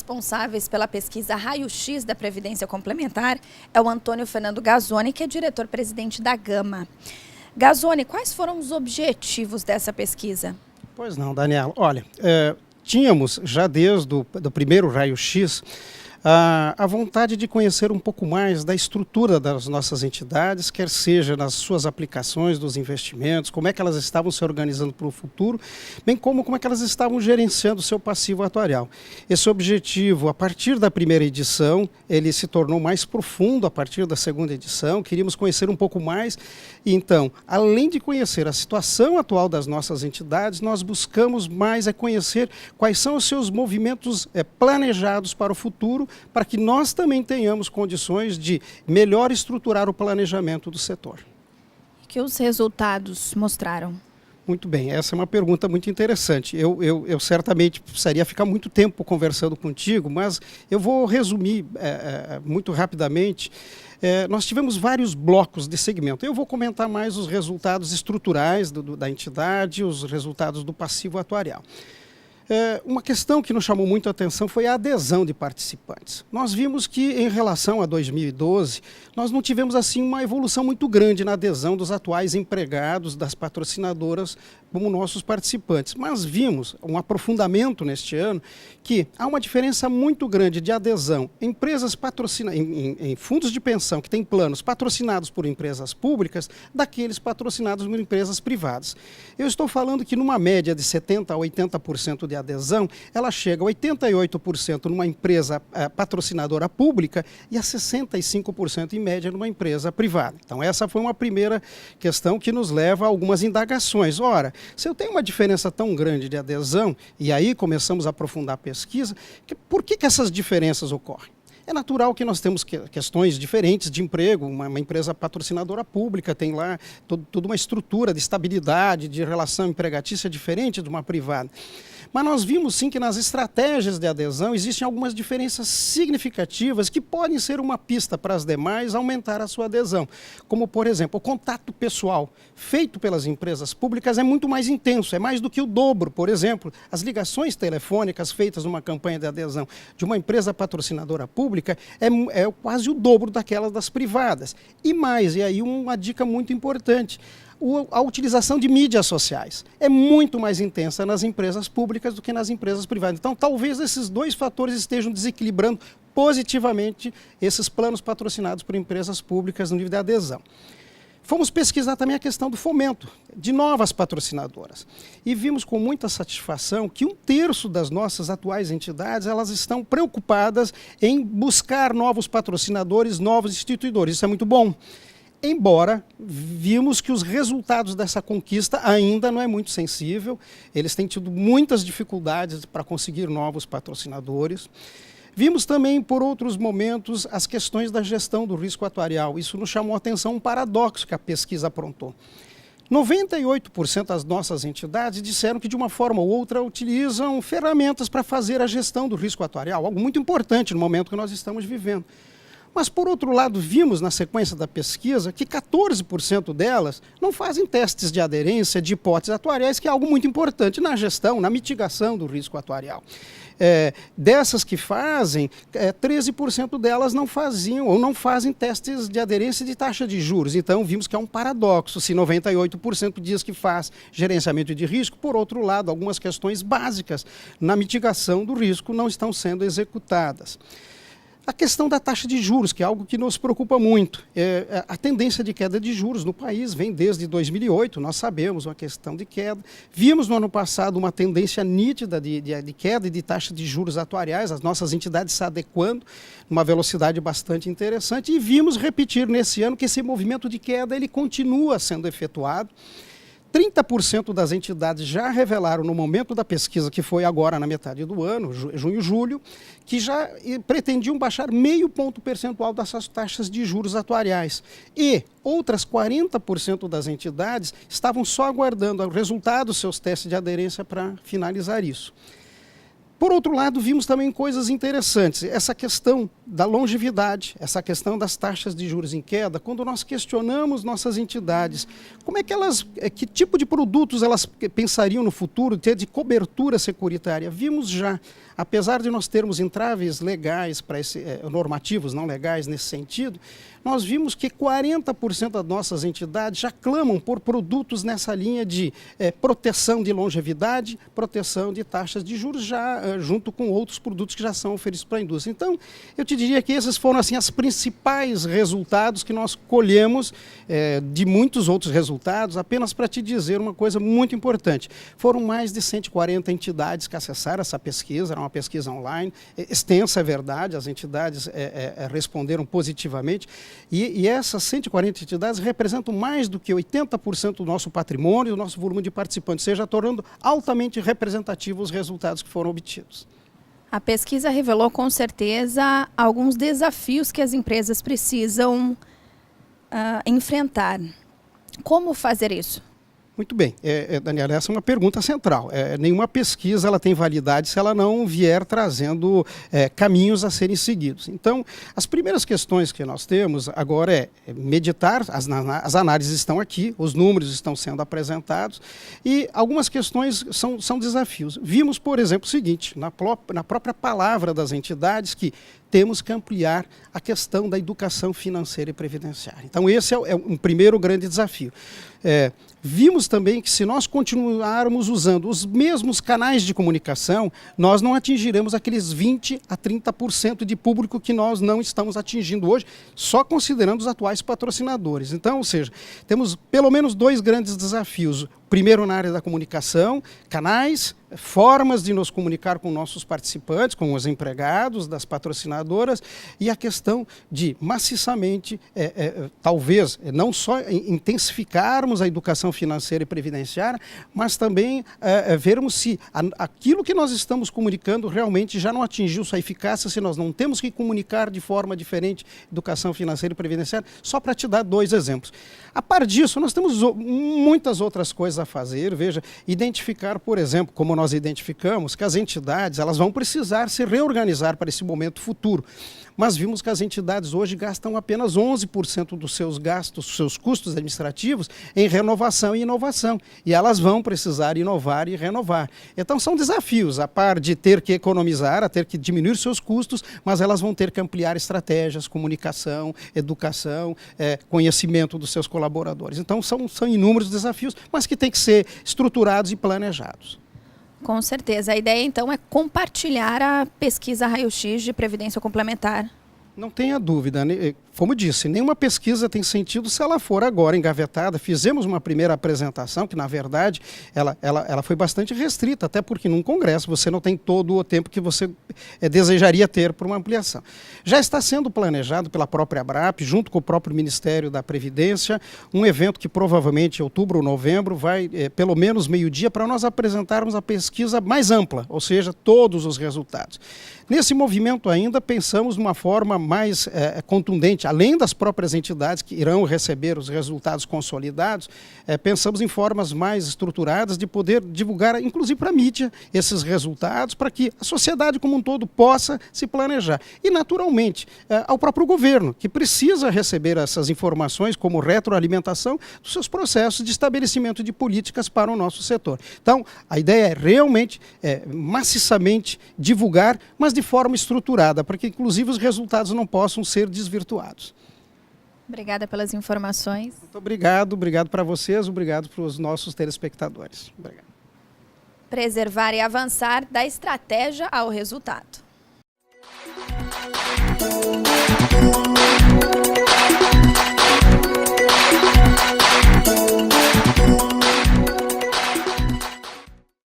responsáveis pela pesquisa Raio-X da Previdência Complementar é o Antônio Fernando Gazzoni, que é diretor-presidente da Gama. Gazzoni, quais foram os objetivos dessa pesquisa? Pois não, Daniela. Olha, tínhamos já desde o primeiro Raio-X a vontade de conhecer um pouco mais da estrutura das nossas entidades, quer seja nas suas aplicações dos investimentos, como é que elas estavam se organizando para o futuro, bem como é que elas estavam gerenciando o seu passivo atuarial. Esse objetivo, a partir da primeira edição, ele se tornou mais profundo a partir da segunda edição, queríamos conhecer um pouco mais, e então, além de conhecer a situação atual das nossas entidades, nós buscamos mais conhecer quais são os seus movimentos planejados para o futuro, para que nós também tenhamos condições de melhor estruturar o planejamento do setor. O que os resultados mostraram? Muito bem, essa é uma pergunta muito interessante. Eu certamente precisaria ficar muito tempo conversando contigo, mas eu vou resumir muito rapidamente. Nós tivemos vários blocos de segmento. Eu vou comentar mais os resultados estruturais da entidade, os resultados do passivo atuarial. Uma questão que nos chamou muito a atenção foi a adesão de participantes. Nós vimos que, em relação a 2012, nós não tivemos assim uma evolução muito grande na adesão dos atuais empregados das patrocinadoras como nossos participantes. Mas vimos um aprofundamento neste ano que há uma diferença muito grande de adesão em empresas em fundos de pensão que têm planos patrocinados por empresas públicas daqueles patrocinados por empresas privadas. Eu estou falando que numa média de 70% a 80% de adesão, ela chega a 88% numa empresa patrocinadora pública e a 65% em média numa empresa privada. Então essa foi uma primeira questão que nos leva a algumas indagações. Ora, se eu tenho uma diferença tão grande de adesão, e aí começamos a aprofundar a pesquisa, por que essas diferenças ocorrem? É natural que nós temos questões diferentes de emprego, uma empresa patrocinadora pública tem lá toda uma estrutura de estabilidade, de relação empregatícia diferente de uma privada. Mas nós vimos sim que nas estratégias de adesão existem algumas diferenças significativas que podem ser uma pista para as demais aumentar a sua adesão. Como, por exemplo, o contato pessoal feito pelas empresas públicas é muito mais intenso, é mais do que o dobro. Por exemplo, as ligações telefônicas feitas numa campanha de adesão de uma empresa patrocinadora pública é quase o dobro daquelas das privadas. E mais, e aí uma dica muito importante, a utilização de mídias sociais é muito mais intensa nas empresas públicas do que nas empresas privadas. Então, talvez esses dois fatores estejam desequilibrando positivamente esses planos patrocinados por empresas públicas no nível de adesão. Fomos pesquisar também a questão do fomento de novas patrocinadoras e vimos com muita satisfação que 1/3 das nossas atuais entidades elas estão preocupadas em buscar novos patrocinadores, novos instituidores. Isso é muito bom. Embora vimos que os resultados dessa conquista ainda não é muito sensível, eles têm tido muitas dificuldades para conseguir novos patrocinadores. Vimos também, por outros momentos, as questões da gestão do risco atuarial. Isso nos chamou a atenção um paradoxo que a pesquisa aprontou. 98% das nossas entidades disseram que, de uma forma ou outra, utilizam ferramentas para fazer a gestão do risco atuarial, algo muito importante no momento que nós estamos vivendo. Mas, por outro lado, vimos na sequência da pesquisa que 14% delas não fazem testes de aderência de hipóteses atuariais, que é algo muito importante na gestão, na mitigação do risco atuarial. Dessas que fazem, 13% delas não faziam ou não fazem testes de aderência de taxa de juros. Então, vimos que é um paradoxo. Se 98% diz que faz gerenciamento de risco, por outro lado, algumas questões básicas na mitigação do risco não estão sendo executadas. A questão da taxa de juros, que é algo que nos preocupa muito. A tendência de queda de juros no país vem desde 2008, nós sabemos uma questão de queda. Vimos no ano passado uma tendência nítida de queda e de taxa de juros atuariais, as nossas entidades se adequando numa velocidade bastante interessante, e vimos repetir nesse ano que esse movimento de queda ele continua sendo efetuado. 30% das entidades já revelaram no momento da pesquisa, que foi agora na metade do ano, junho e julho, que já pretendiam baixar meio ponto percentual dessas taxas de juros atuariais. E outras 40% das entidades estavam só aguardando o resultado dos seus testes de aderência para finalizar isso. Por outro lado, vimos também coisas interessantes. Essa questão da longevidade, essa questão das taxas de juros em queda, quando nós questionamos nossas entidades, como é que elas, que tipo de produtos elas pensariam no futuro ter de cobertura securitária? Vimos já, apesar de nós termos entraves legais para normativos não legais nesse sentido, nós vimos que 40% das nossas entidades já clamam por produtos nessa linha de proteção de longevidade, proteção de taxas de juros, já junto com outros produtos que já são oferecidos para a indústria. Então, eu te diria que esses foram assim, os principais resultados que nós colhemos de muitos outros resultados, apenas para te dizer uma coisa muito importante. Foram mais de 140 entidades que acessaram essa pesquisa, era uma pesquisa online, extensa, é verdade, as entidades responderam positivamente, e essas 140 entidades representam mais do que 80% do nosso patrimônio, do nosso volume de participantes, seja tornando altamente representativos os resultados que foram obtidos. A pesquisa revelou com certeza alguns desafios que as empresas precisam enfrentar. Como fazer isso? Muito bem, Daniela, essa é uma pergunta central. Nenhuma pesquisa ela tem validade se ela não vier trazendo caminhos a serem seguidos. Então, as primeiras questões que nós temos agora é meditar, as análises estão aqui, os números estão sendo apresentados e algumas questões são desafios. Vimos, por exemplo, o seguinte, na própria palavra das entidades, que temos que ampliar a questão da educação financeira e previdenciária. Então, esse é um primeiro grande desafio. Vimos também que se nós continuarmos usando os mesmos canais de comunicação, nós não atingiremos aqueles 20% a 30% de público que nós não estamos atingindo hoje, só considerando os atuais patrocinadores. Então, ou seja, temos pelo menos dois grandes desafios. Primeiro, na área da comunicação, canais, formas de nos comunicar com nossos participantes, com os empregados das patrocinadoras, e a questão de maciçamente, talvez, não só intensificarmos a educação financeira e previdenciária, mas também vermos se aquilo que nós estamos comunicando realmente já não atingiu sua eficácia, se nós não temos que comunicar de forma diferente educação financeira e previdenciária, só para te dar dois exemplos. A par disso, nós temos muitas outras coisas a fazer, veja, identificar, por exemplo, como nós identificamos, que as entidades elas vão precisar se reorganizar para esse momento futuro. Mas vimos que as entidades hoje gastam apenas 11% dos seus gastos, dos seus custos administrativos em renovação e inovação. E elas vão precisar inovar e renovar. Então são desafios, a par de ter que economizar, a ter que diminuir seus custos, mas elas vão ter que ampliar estratégias, comunicação, educação, conhecimento dos seus colaboradores. Então são inúmeros desafios, mas que têm que ser estruturados e planejados. Com certeza. A ideia, então, é compartilhar a pesquisa Raio-X de Previdência Complementar. Não tenha dúvida, né? Como disse, nenhuma pesquisa tem sentido se ela for agora engavetada. Fizemos uma primeira apresentação que, na verdade, ela foi bastante restrita, até porque num congresso você não tem todo o tempo que você desejaria ter para uma ampliação. Já está sendo planejado pela própria ABRAP, junto com o próprio Ministério da Previdência, um evento que provavelmente em outubro ou novembro vai, pelo menos meio-dia, para nós apresentarmos a pesquisa mais ampla, ou seja, todos os resultados. Nesse movimento ainda pensamos de uma forma mais contundente, além das próprias entidades que irão receber os resultados consolidados, pensamos em formas mais estruturadas de poder divulgar, inclusive para a mídia, esses resultados, para que a sociedade como um todo possa se planejar. E, naturalmente, ao próprio governo, que precisa receber essas informações como retroalimentação dos seus processos de estabelecimento de políticas para o nosso setor. Então, a ideia é realmente, maciçamente divulgar, mas de forma estruturada, para que, inclusive, os resultados não possam ser desvirtuados. Obrigada pelas informações. Muito obrigado para vocês, obrigado para os nossos telespectadores. Obrigado. Preservar e avançar da estratégia ao resultado.